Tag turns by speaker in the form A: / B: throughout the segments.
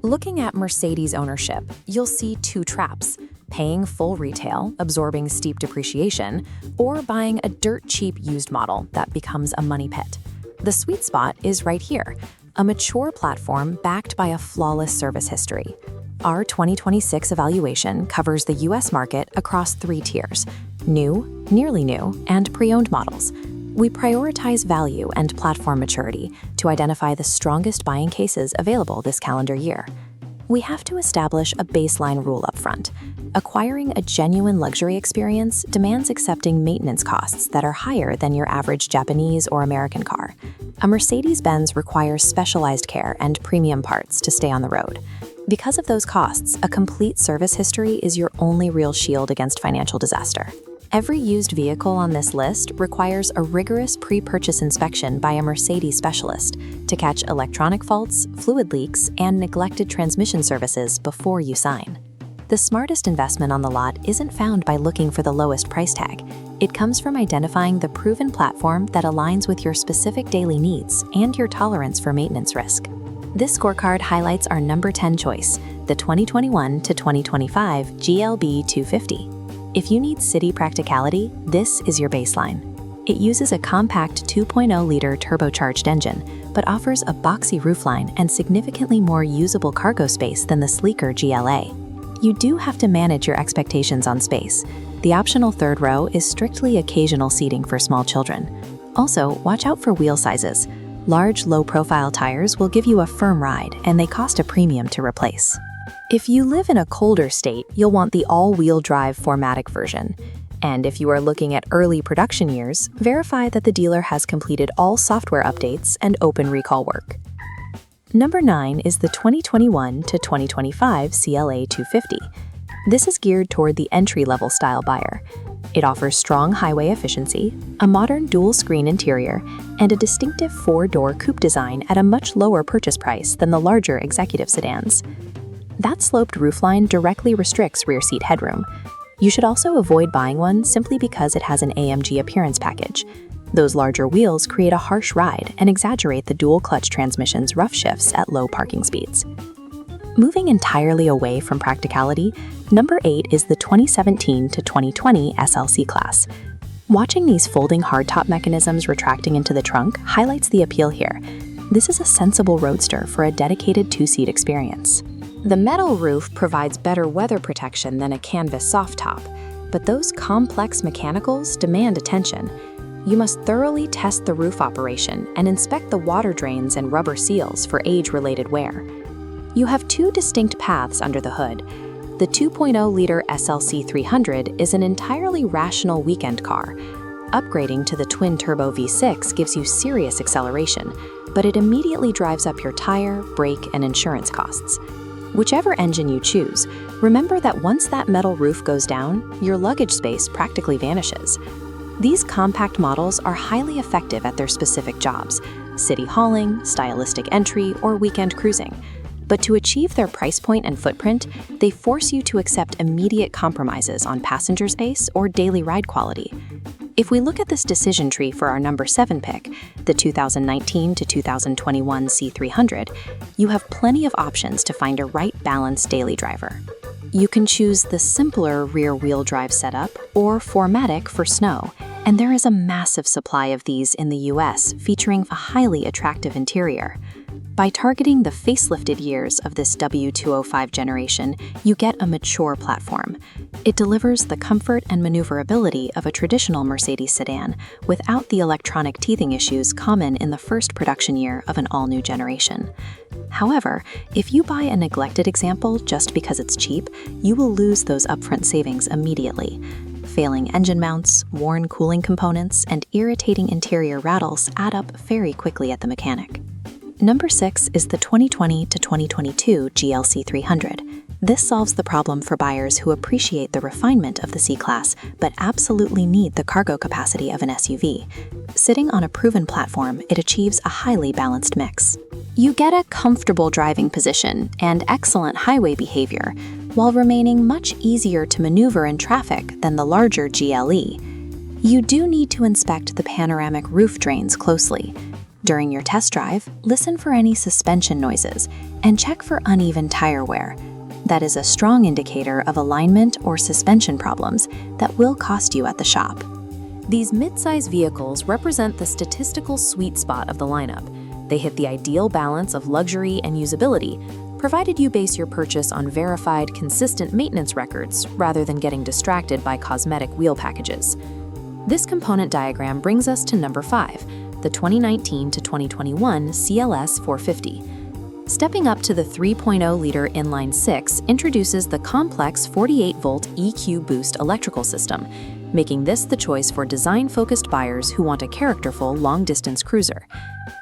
A: Looking at Mercedes ownership, you'll see two traps: paying full retail, absorbing steep depreciation, or buying a dirt-cheap used model that becomes a money pit. The sweet spot is right here, a mature platform backed by a flawless service history. Our 2026 evaluation covers the U.S. market across 3 tiers: new, nearly new, and pre-owned models. We prioritize value and platform maturity to identify the strongest buying cases available this calendar year. We have to establish a baseline rule up front. Acquiring a genuine luxury experience demands accepting maintenance costs that are higher than your average Japanese or American car. A Mercedes-Benz requires specialized care and premium parts to stay on the road. Because of those costs, a complete service history is your only real shield against financial disaster. Every used vehicle on this list requires a rigorous pre-purchase inspection by a Mercedes specialist to catch electronic faults, fluid leaks, and neglected transmission services before you sign. The smartest investment on the lot isn't found by looking for the lowest price tag. It comes from identifying the proven platform that aligns with your specific daily needs and your tolerance for maintenance risk. This scorecard highlights our number 10 choice, the 2021 to 2025 GLB 250. If you need city practicality, this is your baseline. It uses a compact 2.0-liter turbocharged engine, but offers a boxy roofline and significantly more usable cargo space than the sleeker GLA. You do have to manage your expectations on space. The optional third row is strictly occasional seating for small children. Also, watch out for wheel sizes. Large, low-profile tires will give you a firm ride, and they cost a premium to replace. If you live in a colder state, you'll want the all-wheel drive 4MATIC version. And if you are looking at early production years, verify that the dealer has completed all software updates and open recall work. Number 9 is the 2021 to 2025 CLA 250. This is geared toward the entry-level style buyer. It offers strong highway efficiency, a modern dual-screen interior, and a distinctive 4-door coupe design at a much lower purchase price than the larger executive sedans. That sloped roofline directly restricts rear seat headroom. You should also avoid buying one simply because it has an AMG appearance package. Those larger wheels create a harsh ride and exaggerate the dual-clutch transmission's rough shifts at low parking speeds. Moving entirely away from practicality, number 8 is the 2017 to 2020 SLC-Class. Watching these folding hardtop mechanisms retracting into the trunk highlights the appeal here. This is a sensible roadster for a dedicated 2-seat experience. The metal roof provides better weather protection than a canvas soft top, but those complex mechanicals demand attention. You must thoroughly test the roof operation and inspect the water drains and rubber seals for age-related wear. You have 2 distinct paths under the hood. The 2.0-liter SLC-300 is an entirely rational weekend car. Upgrading to the twin-turbo V6 gives you serious acceleration, but it immediately drives up your tire, brake, and insurance costs. Whichever engine you choose, remember that once that metal roof goes down, your luggage space practically vanishes. These compact models are highly effective at their specific jobs: city hauling, stylistic entry, or weekend cruising. But to achieve their price point and footprint, they force you to accept immediate compromises on passenger space or daily ride quality. If we look at this decision tree for our number 7 pick, the 2019 to 2021 C300, you have plenty of options to find a right balanced daily driver. You can choose the simpler rear-wheel drive setup or 4MATIC for snow, and there is a massive supply of these in the US featuring a highly attractive interior. By targeting the facelifted years of this W205 generation, you get a mature platform. It delivers the comfort and maneuverability of a traditional Mercedes sedan without the electronic teething issues common in the first production year of an all-new generation. However, if you buy a neglected example just because it's cheap, you will lose those upfront savings immediately. Failing engine mounts, worn cooling components, and irritating interior rattles add up very quickly at the mechanic. Number 6 is the 2020 to 2022 GLC 300. This solves the problem for buyers who appreciate the refinement of the C-Class but absolutely need the cargo capacity of an SUV. Sitting on a proven platform, it achieves a highly balanced mix. You get a comfortable driving position and excellent highway behavior, while remaining much easier to maneuver in traffic than the larger GLE. You do need to inspect the panoramic roof drains closely. During your test drive, listen for any suspension noises And check for uneven tire wear. That is a strong indicator of alignment or suspension problems that will cost you at the shop. These mid-size vehicles represent the statistical sweet spot of the lineup. They hit the ideal balance of luxury and usability, provided you base your purchase on verified, consistent maintenance records rather than getting distracted by cosmetic wheel packages. This component diagram brings us to number 5, the 2019 to 2021 CLS 450. Stepping up to the 3.0-liter inline-6 introduces the complex 48-volt EQ boost electrical system, making this the choice for design-focused buyers who want a characterful long-distance cruiser.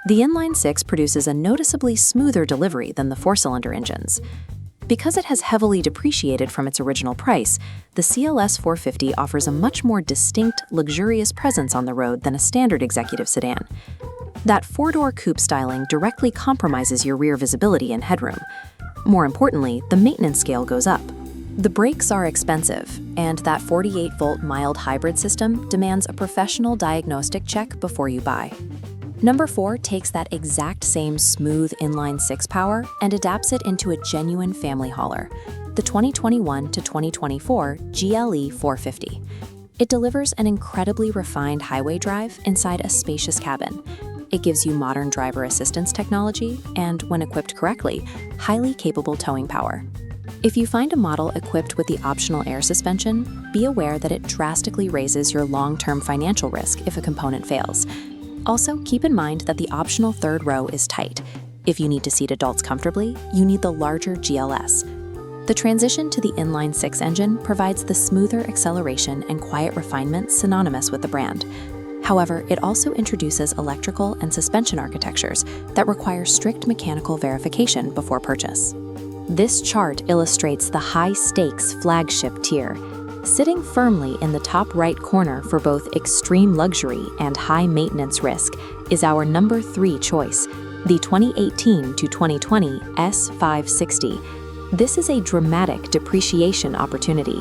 A: The inline-6 produces a noticeably smoother delivery than the four-cylinder engines. Because it has heavily depreciated from its original price, the CLS 450 offers a much more distinct, luxurious presence on the road than a standard executive sedan. That four-door coupe styling directly compromises your rear visibility and headroom. More importantly, the maintenance scale goes up. The brakes are expensive, and that 48-volt mild hybrid system demands a professional diagnostic check before you buy. Number 4 takes that exact same smooth inline-6 power and adapts it into a genuine family hauler, the 2021 to 2024 GLE 450. It delivers an incredibly refined highway drive inside a spacious cabin. It gives you modern driver assistance technology and, when equipped correctly, highly capable towing power. If you find a model equipped with the optional air suspension, be aware that it drastically raises your long-term financial risk if a component fails. Also, keep in mind that the optional third row is tight. If you need to seat adults comfortably, you need the larger GLS. The transition to the inline-6 engine provides the smoother acceleration and quiet refinement synonymous with the brand. However, it also introduces electrical and suspension architectures that require strict mechanical verification before purchase. This chart illustrates the high-stakes flagship tier. Sitting firmly in the top right corner for both extreme luxury and high maintenance risk is our number 3 choice, the 2018 to 2020 S560. This is a dramatic depreciation opportunity.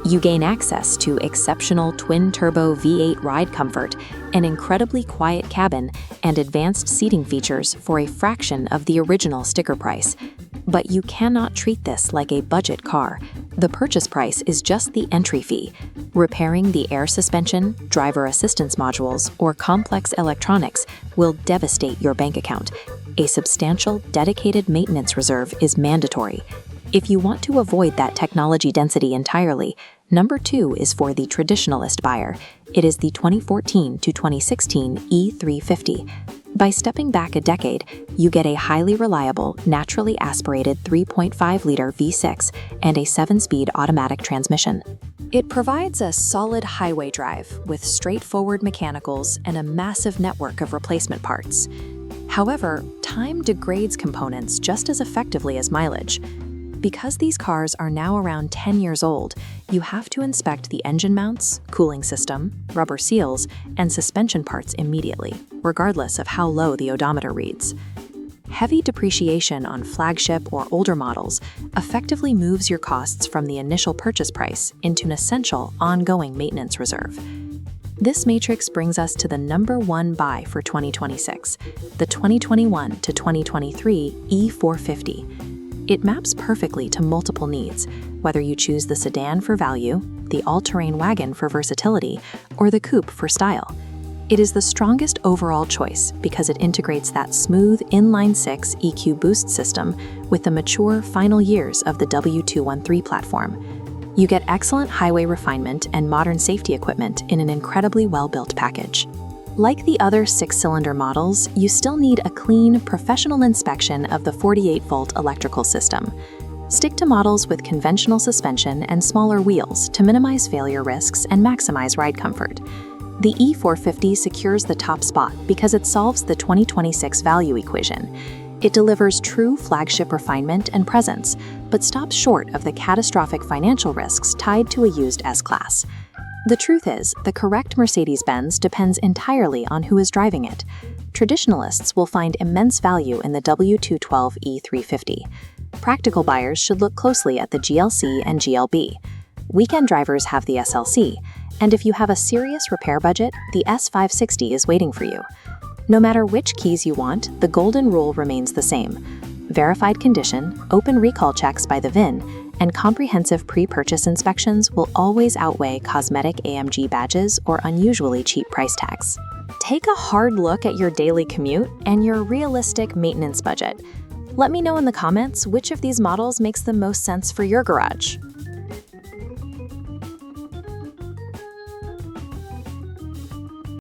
A: You gain access to exceptional twin-turbo V8 ride comfort, an incredibly quiet cabin, and advanced seating features for a fraction of the original sticker price. But you cannot treat this like a budget car. The purchase price is just the entry fee. Repairing the air suspension, driver assistance modules, or complex electronics will devastate your bank account. A substantial, dedicated maintenance reserve is mandatory. If you want to avoid that technology density entirely, number 2 is for the traditionalist buyer. It is the 2014 to 2016 E350. By stepping back a decade, you get a highly reliable, naturally aspirated 3.5-liter V6 and a 7-speed automatic transmission. It provides a solid highway drive with straightforward mechanicals and a massive network of replacement parts. However, time degrades components just as effectively as mileage. Because these cars are now around 10 years old, you have to inspect the engine mounts, cooling system, rubber seals, and suspension parts immediately, regardless of how low the odometer reads. Heavy depreciation on flagship or older models effectively moves your costs from the initial purchase price into an essential, ongoing maintenance reserve. This matrix brings us to the number 1 buy for 2026, the 2021 to 2023 E450. It maps perfectly to multiple needs, whether you choose the sedan for value, the all-terrain wagon for versatility, or the coupe for style. It is the strongest overall choice because it integrates that smooth inline-6 EQ boost system with the mature final years of the W213 platform. You get excellent highway refinement and modern safety equipment in an incredibly well-built package. Like the other 6-cylinder models, you still need a clean, professional inspection of the 48-volt electrical system. Stick to models with conventional suspension and smaller wheels to minimize failure risks and maximize ride comfort. The E450 secures the top spot because it solves the 2026 value equation. It delivers true flagship refinement and presence, but stops short of the catastrophic financial risks tied to a used S-Class. The truth is, the correct Mercedes-Benz depends entirely on who is driving it. Traditionalists will find immense value in the W212 E350. Practical buyers should look closely at the GLC and GLB. Weekend drivers have the SLC, and if you have a serious repair budget, the S560 is waiting for you. No matter which keys you want, the golden rule remains the same. verified condition, open recall checks by the VIN, and comprehensive pre-purchase inspections will always outweigh cosmetic AMG badges or unusually cheap price tags. Take a hard look at your daily commute and your realistic maintenance budget. Let me know in the comments which of these models makes the most sense for your garage.